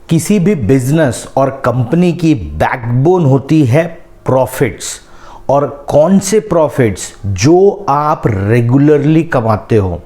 किसी भी बिजनेस और कंपनी की बैकबोन होती है प्रॉफिट्स। और कौन से प्रॉफिट्स? जो आप रेगुलरली कमाते हो।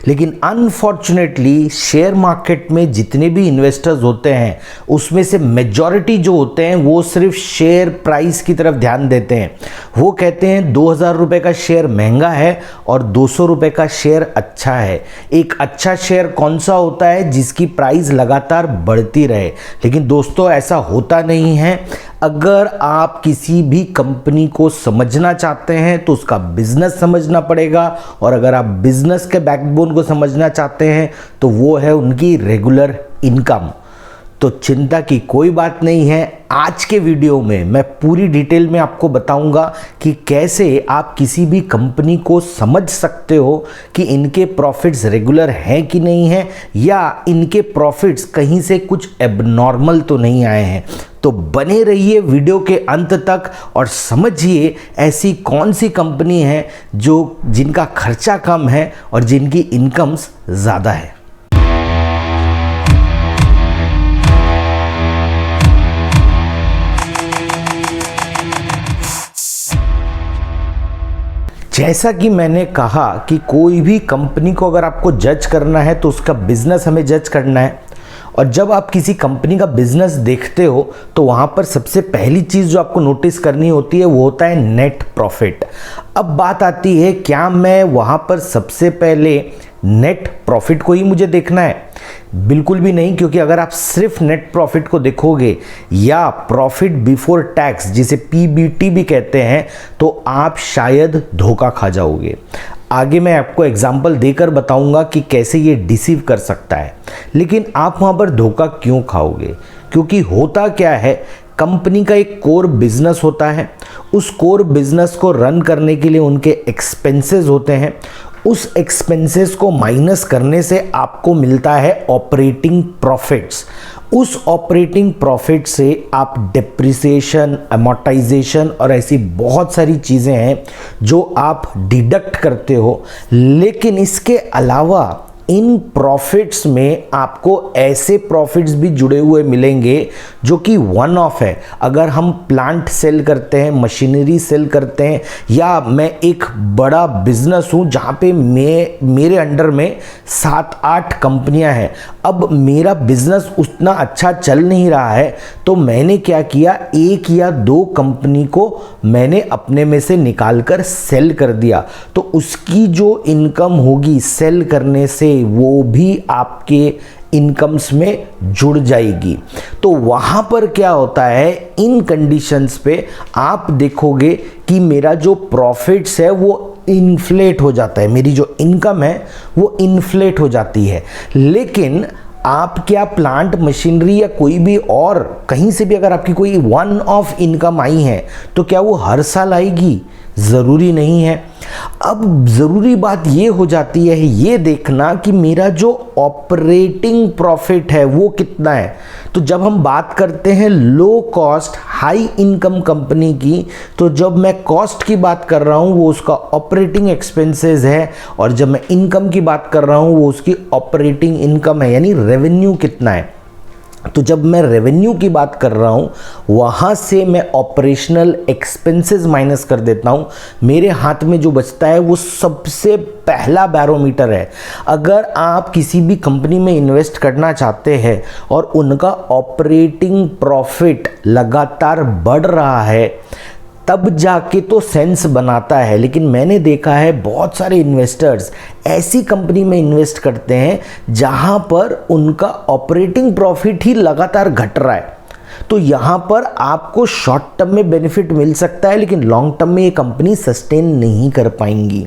लेकिन अनफॉर्चुनेटली शेयर मार्केट में जितने भी इन्वेस्टर्स होते हैं उसमें से मेजॉरिटी जो होते हैं वो सिर्फ शेयर प्राइस की तरफ ध्यान देते हैं। वो कहते हैं 2000 रुपये का शेयर महंगा है और 200 रुपये का शेयर अच्छा है। एक अच्छा शेयर कौन सा होता है? जिसकी प्राइस लगातार बढ़ती रहे। लेकिन दोस्तों ऐसा होता नहीं है। अगर आप किसी भी कंपनी को समझना चाहते हैं तो उसका बिजनेस समझना पड़ेगा, और अगर आप बिजनेस के बैकबोन को समझना चाहते हैं तो वो है उनकी रेगुलर इनकम। तो चिंता की कोई बात नहीं है। आज के वीडियो में मैं पूरी डिटेल में आपको बताऊंगा कि कैसे आप किसी भी कंपनी को समझ सकते हो कि इनके प्रॉफिट्स रेगुलर हैं कि नहीं हैं, या इनके प्रॉफिट्स कहीं से कुछ एबनॉर्मल तो नहीं आए हैं। तो बने रहिए वीडियो के अंत तक और समझिए ऐसी कौन सी कंपनी है जिनका खर्चा कम है और जिनकी इनकम्स ज़्यादा है। जैसा कि मैंने कहा कि कोई भी कंपनी को अगर आपको जज करना है तो उसका बिजनेस हमें जज करना है। और जब आप किसी कंपनी का बिजनेस देखते हो तो वहाँ पर सबसे पहली चीज़ जो आपको नोटिस करनी होती है वो होता है नेट प्रॉफिट। अब बात आती है, क्या मैं वहाँ पर सबसे पहले नेट प्रॉफिट को ही मुझे देखना है? बिल्कुल भी नहीं, क्योंकि अगर आप सिर्फ नेट प्रॉफिट को देखोगे या प्रॉफिट बिफोर टैक्स जिसे पीबीटी भी कहते हैं तो आप शायद धोखा खा जाओगे। आगे मैं आपको एग्जाम्पल देकर बताऊंगा कि कैसे ये डिसीव कर सकता है। लेकिन आप वहाँ पर धोखा क्यों खाओगे? क्योंकि होता क्या है, कंपनी का एक कोर बिजनेस होता है। उस कोर बिजनेस को रन करने के लिए उनके एक्सपेंसेस होते हैं। उस एक्सपेंसेस को माइनस करने से आपको मिलता है ऑपरेटिंग प्रॉफिट्स। उस ऑपरेटिंग प्रॉफिट से आप डिप्रिसिएशन, अमोर्टाइजेशन और ऐसी बहुत सारी चीज़ें हैं जो आप डिडक्ट करते हो। लेकिन इसके अलावा इन प्रॉफिट्स में आपको ऐसे प्रॉफिट्स भी जुड़े हुए मिलेंगे जो कि वन ऑफ है। अगर हम प्लांट सेल करते हैं, मशीनरी सेल करते हैं, या मैं एक बड़ा बिजनेस हूँ जहाँ पे मेरे अंडर में 7-8 कंपनियाँ हैं, अब मेरा बिजनेस उतना अच्छा चल नहीं रहा है तो मैंने क्या किया, 1 या 2 कंपनी को मैंने अपने में से निकाल कर सेल कर दिया। तो उसकी जो इनकम होगी सेल करने से वो भी आपके इनकम्स में जुड़ जाएगी। तो वहाँ पर क्या होता है, इन कंडीशंस पे आप देखोगे कि मेरा जो प्रॉफिट्स है वो इन्फ्लेट हो जाता है, मेरी जो इनकम है वो इन्फ्लेट हो जाती है। लेकिन आप क्या प्लांट मशीनरी या कोई भी और कहीं से भी अगर आपकी कोई वन ऑफ इनकम आई है तो क्या वो हर साल आएगी? ज़रूरी नहीं है। अब ज़रूरी बात ये हो जाती है ये देखना कि मेरा जो ऑपरेटिंग प्रॉफिट है वो कितना है। तो जब हम बात करते हैं low cost high income company की, तो जब मैं कॉस्ट की बात कर रहा हूँ वो उसका ऑपरेटिंग एक्सपेंसेस है, और जब मैं इनकम की बात कर रहा हूँ वो उसकी ऑपरेटिंग इनकम है, यानी रेवेन्यू कितना है। तो जब मैं रेवेन्यू की बात कर रहा हूँ वहाँ से मैं ऑपरेशनल एक्सपेंसेस माइनस कर देता हूँ। मेरे हाथ में जो बचता है वो सबसे पहला बैरोमीटर है। अगर आप किसी भी कंपनी में इन्वेस्ट करना चाहते हैं और उनका ऑपरेटिंग प्रॉफिट लगातार बढ़ रहा है तब जाके तो सेंस बनाता है। लेकिन मैंने देखा है बहुत सारे इन्वेस्टर्स ऐसी कंपनी में इन्वेस्ट करते हैं जहां पर उनका ऑपरेटिंग प्रॉफिट ही लगातार घट रहा है। तो यहाँ पर आपको शॉर्ट टर्म में बेनिफिट मिल सकता है, लेकिन लॉन्ग टर्म में ये कंपनी सस्टेन नहीं कर पाएंगी।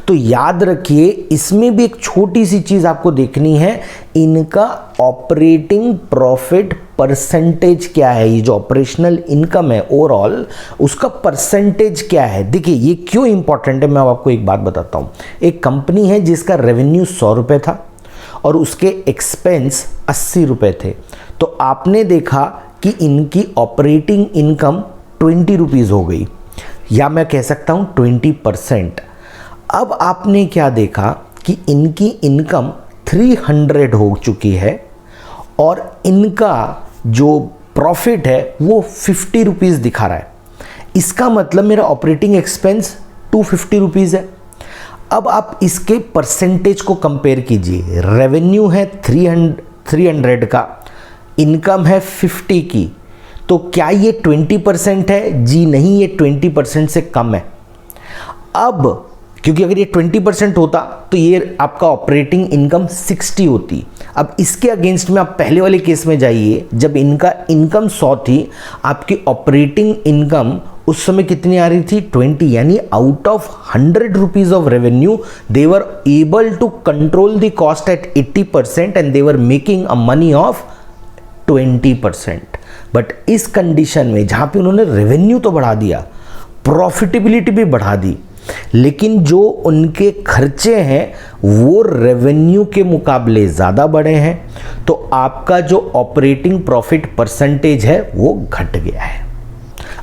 तो याद रखिए, इसमें भी एक छोटी सी चीज़ आपको देखनी है, इनका ऑपरेटिंग प्रॉफिट परसेंटेज क्या है। ये जो ऑपरेशनल इनकम है ओवरऑल उसका परसेंटेज क्या है। देखिए ये क्यों इंपॉर्टेंट है, मैं आपको एक बात बताता हूँ। एक कंपनी है जिसका रेवेन्यू 100 रुपये था और उसके एक्सपेंस 80 रुपये थे। तो आपने देखा कि इनकी ऑपरेटिंग इनकम 20 रुपीज़ हो गई, या मैं कह सकता हूँ 20%। अब आपने क्या देखा कि इनकी इनकम 300 हो चुकी है और इनका जो प्रॉफिट है वो 50 रुपीज़ दिखा रहा है। इसका मतलब मेरा ऑपरेटिंग एक्सपेंस 250 रुपीज़ है। अब आप इसके परसेंटेज को कंपेयर कीजिए। रेवेन्यू है 300 का, इनकम है 50 की, तो क्या ये 20% है? जी नहीं, ये 20% से कम है। अब क्योंकि अगर ये 20% होता तो ये आपका ऑपरेटिंग इनकम 60 होती। अब इसके अगेंस्ट में आप पहले वाले केस में जाइए, जब इनका इनकम 100 थी, आपकी ऑपरेटिंग इनकम उस समय कितनी आ रही थी? 20। यानी out of 100 rupees of revenue they were able to control the cost at 80% and they were making a money of 20%। But इस कंडीशन में जहां पे उन्होंने रेवेन्यू तो बढ़ा दिया, प्रॉफिटेबिलिटी भी बढ़ा दी, लेकिन जो उनके खर्चे हैं वो रेवेन्यू के मुकाबले ज़्यादा बढ़े हैं, तो आपका जो ऑपरेटिंग प्रॉफिट परसेंटेज है वो घट गया है।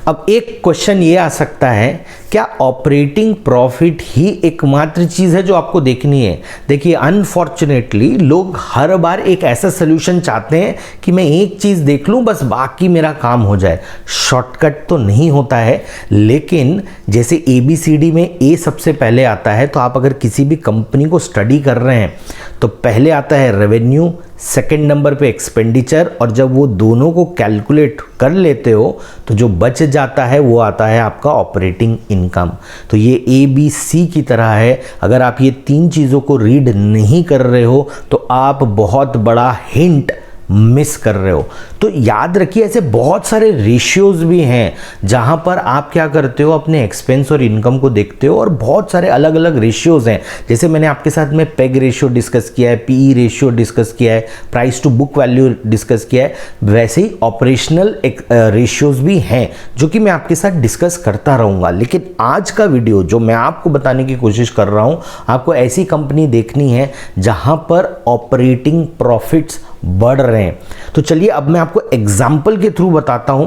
अब एक क्वेश्चन ये आ सकता है, क्या ऑपरेटिंग प्रॉफिट ही एकमात्र चीज़ है जो आपको देखनी है? देखिए, अनफॉर्चुनेटली लोग हर बार एक ऐसा सोल्यूशन चाहते हैं कि मैं एक चीज़ देख लूँ बस बाकी मेरा काम हो जाए। शॉर्टकट तो नहीं होता है, लेकिन जैसे ABCD में A सबसे पहले आता है, तो आप अगर किसी भी कंपनी को स्टडी कर रहे हैं तो पहले आता है रेवेन्यू, सेकेंड नंबर पे एक्सपेंडिचर, और जब वो दोनों को कैलकुलेट कर लेते हो तो जो बच जाता है वो आता है आपका ऑपरेटिंग इनकम। तो ये ABC की तरह है। अगर आप ये 3 चीज़ों को रीड नहीं कर रहे हो तो आप बहुत बड़ा हिंट मिस कर रहे हो। तो याद रखिए, ऐसे बहुत सारे रेशियोज भी हैं जहां पर आप क्या करते हो, अपने एक्सपेंस और इनकम को देखते हो, और बहुत सारे अलग अलग रेशियोज हैं। जैसे मैंने आपके साथ में पेग रेशियो डिस्कस किया है, PE रेशियो डिस्कस किया है, price to book value discuss किया है, वैसे ही ऑपरेशनल रेशियोज भी हैं जो कि मैं आपके साथ डिस्कस करता रहूँगा। लेकिन आज का वीडियो जो मैं आपको बताने की कोशिश कर रहा हूँ, आपको ऐसी कंपनी देखनी है जहाँ पर ऑपरेटिंग प्रॉफिट्स बढ़ रहे हैं। तो चलिए अब मैं आपको एग्जाम्पल के थ्रू बताता हूं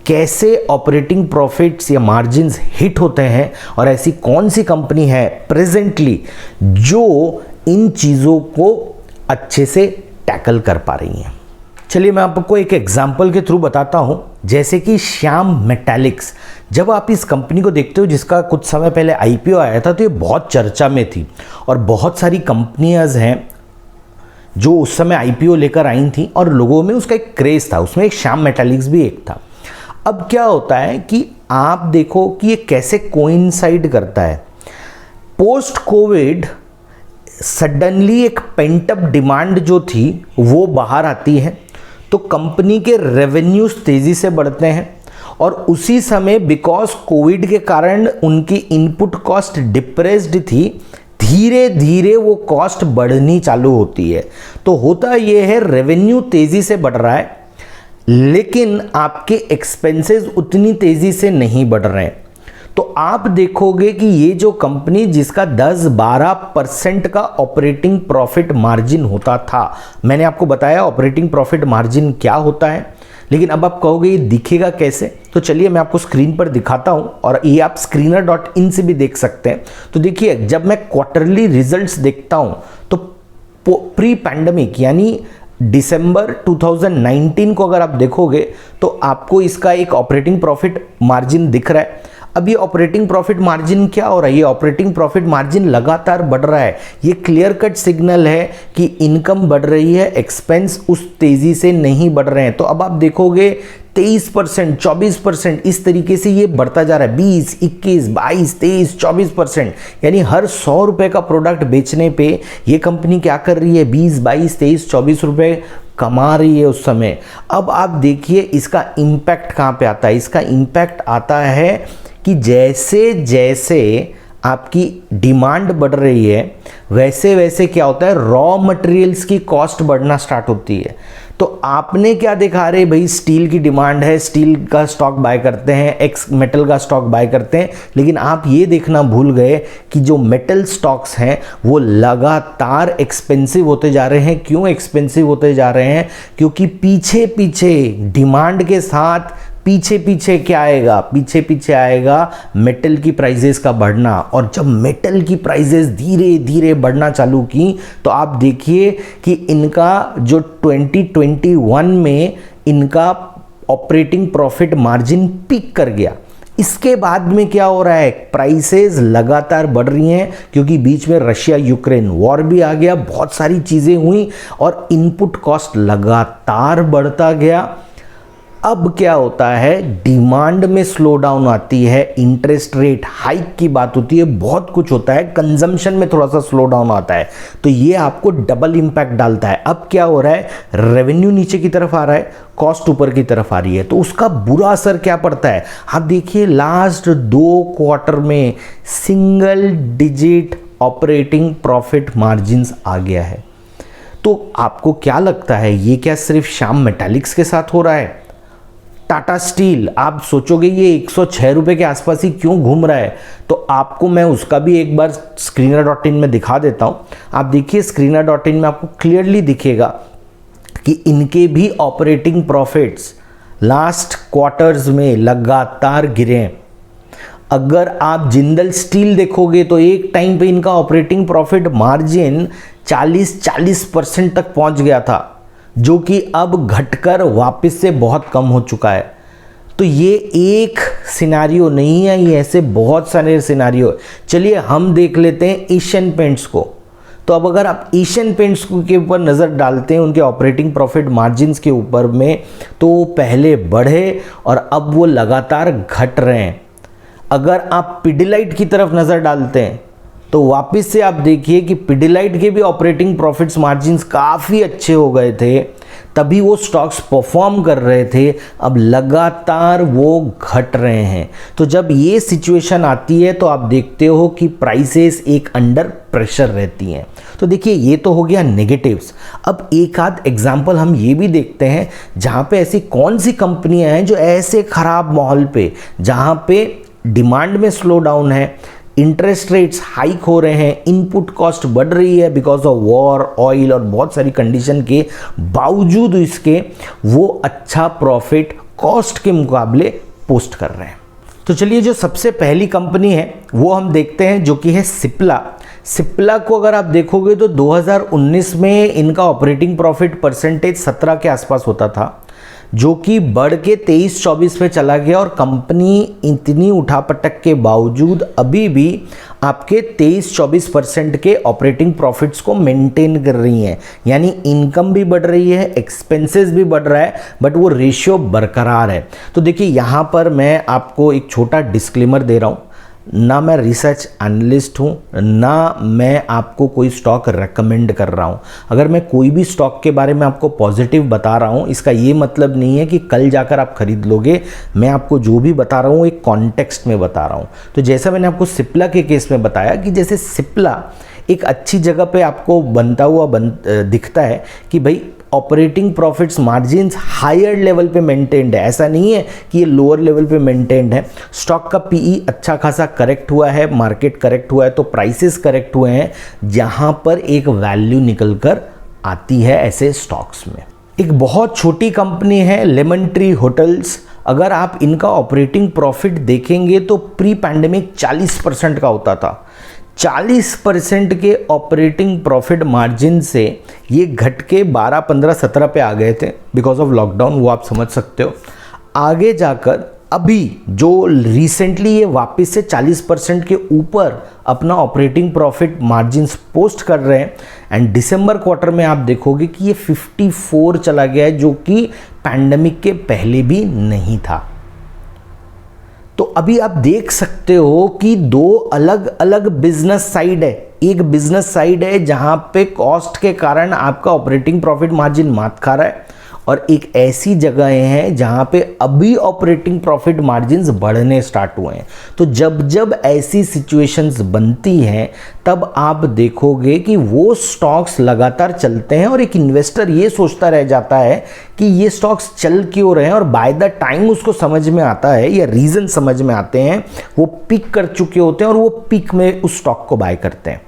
कैसे ऑपरेटिंग प्रॉफिट्स या मार्जिन्स हिट होते हैं, और ऐसी कौन सी कंपनी है प्रेजेंटली जो इन चीज़ों को अच्छे से टैकल कर पा रही हैं। चलिए मैं आपको एक एग्जाम्पल के थ्रू बताता हूं, जैसे कि श्याम मेटालिक्स। जब आप इस कंपनी को देखते हो, जिसका कुछ समय पहले IPO आया था, तो ये बहुत चर्चा में थी, और बहुत सारी कंपनियां हैं जो उस समय IPO लेकर आई थी और लोगों में उसका एक क्रेज था। उसमें एक श्याम मेटालिक्स भी एक था। अब क्या होता है कि आप देखो कि ये कैसे कोइंसाइड करता है। पोस्ट कोविड सडनली एक पेंट अप डिमांड जो थी वो बाहर आती है, तो कंपनी के रेवेन्यूज तेजी से बढ़ते हैं, और उसी समय बिकॉज कोविड के कारण उनकी इनपुट कॉस्ट डिप्रेस्ड थी, धीरे धीरे वो कॉस्ट बढ़नी चालू होती है। तो होता ये है, रेवेन्यू तेजी से बढ़ रहा है लेकिन आपके एक्सपेंसेस उतनी तेजी से नहीं बढ़ रहे हैं। तो आप देखोगे कि ये जो कंपनी जिसका 10-12% का ऑपरेटिंग प्रॉफिट मार्जिन होता था, मैंने आपको बताया ऑपरेटिंग प्रॉफिट मार्जिन क्या होता है, लेकिन अब आप कहोगे ये दिखेगा कैसे? तो चलिए मैं आपको स्क्रीन पर दिखाता हूं, और ये आप screener.in से भी देख सकते हैं। तो देखिए, जब मैं क्वार्टरली रिजल्ट्स देखता हूं तो प्री पैंडमिक यानी दिसंबर 2019 को अगर आप देखोगे तो आपको इसका एक ऑपरेटिंग प्रॉफिट मार्जिन दिख रहा है। अब ये ऑपरेटिंग प्रॉफिट मार्जिन क्या हो रहा है? ये ऑपरेटिंग प्रॉफिट मार्जिन लगातार बढ़ रहा है। ये क्लियर कट सिग्नल है कि इनकम बढ़ रही है, एक्सपेंस उस तेजी से नहीं बढ़ रहे हैं। तो अब आप देखोगे 23%, 24% इस तरीके से ये बढ़ता जा रहा है। 20, 21, 22, 23, 24%, यानी हर 100 रुपए का प्रोडक्ट बेचने पे ये कंपनी क्या कर रही है? 20, 22, 23, 24 रुपए कमा रही है उस समय। अब आप देखिए इसका इम्पैक्ट कहाँ पे आता है? इसका इम्पैक्ट आता है कि जैसे जैसे आपकी डिमांड बढ़ रही है वैसे वैसे क्या होता है, रॉ मटेरियल्स की कॉस्ट बढ़ना स्टार्ट होती है। तो आपने क्या दिखा रहे भाई, स्टील की डिमांड है, स्टील का स्टॉक बाय करते हैं, एक्स मेटल का स्टॉक बाय करते हैं, लेकिन आप ये देखना भूल गए कि जो मेटल स्टॉक्स हैं वो लगातार एक्सपेंसिव होते जा रहे हैं। क्यों एक्सपेंसिव होते जा रहे हैं? क्योंकि पीछे पीछे डिमांड के साथ पीछे पीछे क्या आएगा, पीछे पीछे आएगा मेटल की प्राइजेस का बढ़ना। और जब मेटल की प्राइजेस धीरे धीरे बढ़ना चालू की तो आप देखिए कि इनका जो 2021 में इनका ऑपरेटिंग प्रॉफिट मार्जिन पीक कर गया। इसके बाद में क्या हो रहा है, प्राइसेस लगातार बढ़ रही हैं क्योंकि बीच में रशिया यूक्रेन वॉर भी आ गया, बहुत सारी चीज़ें हुई और इनपुट कॉस्ट लगातार बढ़ता गया। अब क्या होता है, डिमांड में स्लो डाउन आती है, इंटरेस्ट रेट हाइक की बात होती है, बहुत कुछ होता है, कंजम्पशन में थोड़ा सा स्लो डाउन आता है, तो ये आपको डबल इंपैक्ट डालता है। अब क्या हो रहा है, रेवेन्यू नीचे की तरफ आ रहा है, कॉस्ट ऊपर की तरफ आ रही है, तो उसका बुरा असर क्या पड़ता है। आप देखिए लास्ट 2 क्वार्टर में single digit operating profit margins आ गया है। तो आपको क्या लगता है, ये क्या सिर्फ श्याम मेटालिक्स के साथ हो रहा है? टाटा स्टील, आप सोचोगे ये 106 रुपये के आसपास ही क्यों घूम रहा है, तो आपको मैं उसका भी एक बार screener.in में दिखा देता हूँ। आप देखिए screener.in में आपको क्लियरली दिखेगा कि इनके भी ऑपरेटिंग प्रॉफिट्स लास्ट क्वार्टर्स में लगातार गिरे हैं। अगर आप जिंदल स्टील देखोगे तो एक टाइम पे इनका ऑपरेटिंग प्रॉफिट मार्जिन 40% तक पहुंच गया था, जो कि अब घटकर वापस से बहुत कम हो चुका है। तो ये एक सिनारियो नहीं है, ये ऐसे बहुत सारे सिनारियो। चलिए हम देख लेते हैं एशियन पेंट्स को। तो अब अगर आप एशियन पेंट्स के ऊपर नज़र डालते हैं उनके ऑपरेटिंग प्रॉफिट मार्जिन्स के ऊपर में, तो पहले बढ़े और अब वो लगातार घट रहे हैं। अगर आप पिडिलाइट की तरफ नज़र डालते हैं तो वापस से आप देखिए कि पिडिलाइट के भी ऑपरेटिंग प्रॉफिट्स मार्जिन्स काफ़ी अच्छे हो गए थे, तभी वो स्टॉक्स परफॉर्म कर रहे थे, अब लगातार वो घट रहे हैं। तो जब ये सिचुएशन आती है तो आप देखते हो कि प्राइसेस एक अंडर प्रेशर रहती हैं। तो देखिए ये तो हो गया नेगेटिव्स। अब एक आध एग्जांपल हम ये भी देखते हैं जहाँ पे ऐसी कौन सी कंपनियाँ हैं जो ऐसे ख़राब माहौल पे, जहाँ पे डिमांड में स्लो डाउन है, इंटरेस्ट रेट्स हाइक हो रहे हैं, इनपुट कॉस्ट बढ़ रही है बिकॉज ऑफ वॉर, ऑयल और बहुत सारी कंडीशन के बावजूद इसके वो अच्छा प्रॉफिट कॉस्ट के मुकाबले पोस्ट कर रहे हैं। तो चलिए जो सबसे पहली कंपनी है वो हम देखते हैं, जो कि है सिप्ला। सिप्ला को अगर आप देखोगे तो 2019 में इनका ऑपरेटिंग प्रॉफिट परसेंटेज 17 के आसपास होता था, जो कि बढ़ के 23-24 पे चला गया। और कंपनी इतनी उठापटक के बावजूद अभी भी आपके 23-24% के ऑपरेटिंग प्रॉफिट्स को मेंटेन कर रही हैं, यानी इनकम भी बढ़ रही है, एक्सपेंसेस भी बढ़ रहा है, बट वो रेशियो बरकरार है। तो देखिए यहाँ पर मैं आपको एक छोटा डिस्क्लेमर दे रहा हूँ, ना मैं रिसर्च एनालिस्ट हूँ, ना मैं आपको कोई स्टॉक रेकमेंड कर रहा हूँ। अगर मैं कोई भी स्टॉक के बारे में आपको पॉजिटिव बता रहा हूँ, इसका ये मतलब नहीं है कि कल जाकर आप खरीद लोगे। मैं आपको जो भी बता रहा हूँ एक कॉन्टेक्स्ट में बता रहा हूँ। तो जैसा मैंने आपको सिप्ला के केस में बताया कि जैसे सिप्ला एक अच्छी जगह पे आपको बनता हुआ दिखता है कि भाई operating profits margins higher level पे मेंटेन्ड है, ऐसा नहीं है कि ये लोअर लेवल पे मेंटेन्ड है। स्टॉक का पीई अच्छा खासा करेक्ट हुआ है, मार्केट करेक्ट हुआ है, तो प्राइसेस करेक्ट हुए हैं, जहां पर एक वैल्यू निकल कर आती है ऐसे स्टॉक्स में। एक बहुत छोटी कंपनी है लेमन ट्री होटल्स। अगर आप इनका ऑपरेटिंग प्रॉफिट देखेंगे तो प्री पैंडेमिक 40% का होता था। 40% के ऑपरेटिंग प्रॉफिट मार्जिन से ये घट के 12, 15, 17 पे आ गए थे बिकॉज ऑफ लॉकडाउन, वो आप समझ सकते हो। आगे जाकर अभी जो रिसेंटली ये वापस से 40% के ऊपर अपना ऑपरेटिंग प्रॉफिट मार्जिन्स पोस्ट कर रहे हैं, एंड दिसंबर क्वार्टर में आप देखोगे कि ये 54 चला गया है, जो कि पैंडेमिक के पहले भी नहीं था। तो अभी आप देख सकते हो कि दो अलग अलग बिजनेस साइड है। एक बिजनेस साइड है जहां पे कॉस्ट के कारण आपका ऑपरेटिंग प्रॉफिट मार्जिन मात खा रहा है, और एक ऐसी जगह है जहां पे अभी ऑपरेटिंग प्रॉफिट मार्जिन्स बढ़ने स्टार्ट हुए हैं। तो जब जब ऐसी सिचुएशंस बनती हैं तब आप देखोगे कि वो स्टॉक्स लगातार चलते हैं, और एक इन्वेस्टर ये सोचता रह जाता है कि ये स्टॉक्स चल क्यों रहे हैं, और बाय द टाइम उसको समझ में आता है या रीज़न समझ में आते हैं, वो पिक कर चुके होते हैं और वो पिक में उस स्टॉक को बाय करते हैं।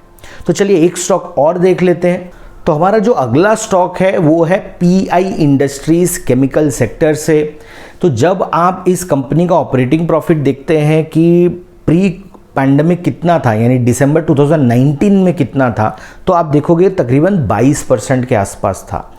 तो चलिए एक स्टॉक और देख लेते हैं। तो हमारा जो अगला स्टॉक है वो है पीआई इंडस्ट्रीज केमिकल सेक्टर से। तो जब आप इस कंपनी का ऑपरेटिंग प्रॉफिट देखते हैं कि प्री पैंडेमिक कितना था, यानी दिसंबर 2019 में कितना था, तो आप देखोगे तकरीबन 22% के आसपास था।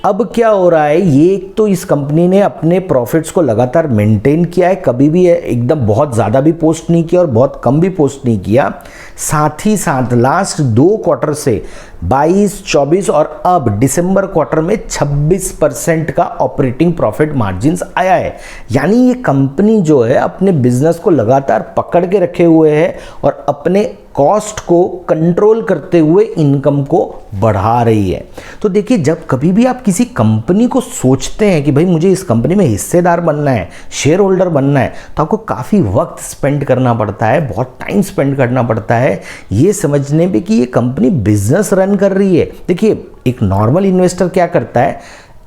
अब क्या हो रहा है, ये तो इस कंपनी ने अपने प्रॉफिट्स को लगातार मेंटेन किया है, कभी भी एकदम बहुत ज़्यादा भी पोस्ट नहीं किया और बहुत कम भी पोस्ट नहीं किया। साथ ही साथ लास्ट 2 क्वार्टर से 22, 24 और अब दिसंबर क्वार्टर में 26% का ऑपरेटिंग प्रॉफिट मार्जिन्स आया है। यानी ये कंपनी जो है अपने बिजनेस को लगातार पकड़ के रखे हुए है और अपने कॉस्ट को कंट्रोल करते हुए इनकम को बढ़ा रही है। तो देखिए, जब कभी भी आप किसी कंपनी को सोचते हैं कि भाई मुझे इस कंपनी में हिस्सेदार बनना है, शेयर होल्डर बनना है, तो आपको काफ़ी वक्त स्पेंड करना पड़ता है, बहुत टाइम स्पेंड करना पड़ता है ये समझने पे कि ये कंपनी बिजनेस रन कर रही है। देखिए, एक नॉर्मल इन्वेस्टर क्या करता है,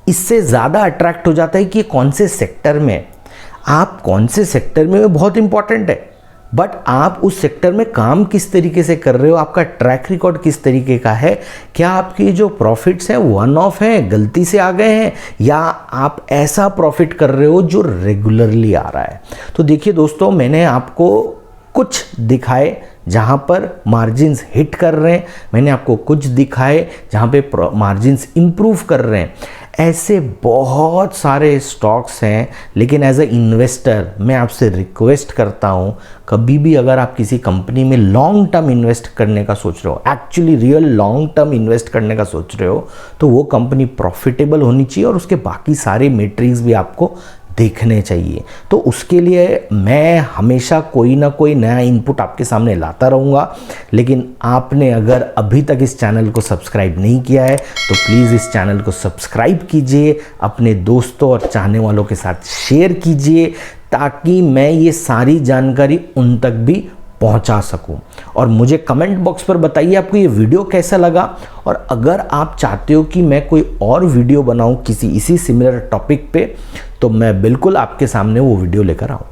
इससे ज़्यादा अट्रैक्ट हो जाता है कि कौन से सेक्टर में आप, कौन से सेक्टर में बहुत इंपॉर्टेंट है, बट आप उस सेक्टर में काम किस तरीके से कर रहे हो, आपका ट्रैक रिकॉर्ड किस तरीके का है, क्या आपके जो प्रॉफिट्स हैं वन ऑफ हैं, गलती से आ गए हैं, या आप ऐसा प्रॉफिट कर रहे हो जो रेगुलरली आ रहा है। तो देखिए दोस्तों, मैंने आपको कुछ दिखाए जहाँ पर मार्जिन्स हिट कर रहे हैं, मैंने आपको कुछ दिखाए जहाँ पे मार्जिन्स इंप्रूव कर रहे हैं। ऐसे बहुत सारे स्टॉक्स हैं, लेकिन एज अ इन्वेस्टर मैं आपसे रिक्वेस्ट करता हूँ, कभी भी अगर आप किसी कंपनी में लॉन्ग टर्म इन्वेस्ट करने का सोच रहे हो, actually real long term invest करने का सोच रहे हो, तो वो कंपनी प्रॉफिटेबल होनी चाहिए और उसके बाकी सारे मैट्रिक्स भी आपको देखने चाहिए। तो उसके लिए मैं हमेशा कोई ना कोई नया इनपुट आपके सामने लाता रहूँगा। लेकिन आपने अगर अभी तक इस चैनल को सब्सक्राइब नहीं किया है तो प्लीज़ इस चैनल को सब्सक्राइब कीजिए, अपने दोस्तों और चाहने वालों के साथ शेयर कीजिए, ताकि मैं ये सारी जानकारी उन तक भी पहुंचा सकूं। और मुझे कमेंट बॉक्स पर बताइए आपको ये वीडियो कैसा लगा, और अगर आप चाहते हो कि मैं कोई और वीडियो बनाऊं किसी इसी सिमिलर टॉपिक पे, तो मैं बिल्कुल आपके सामने वो वीडियो लेकर आऊं।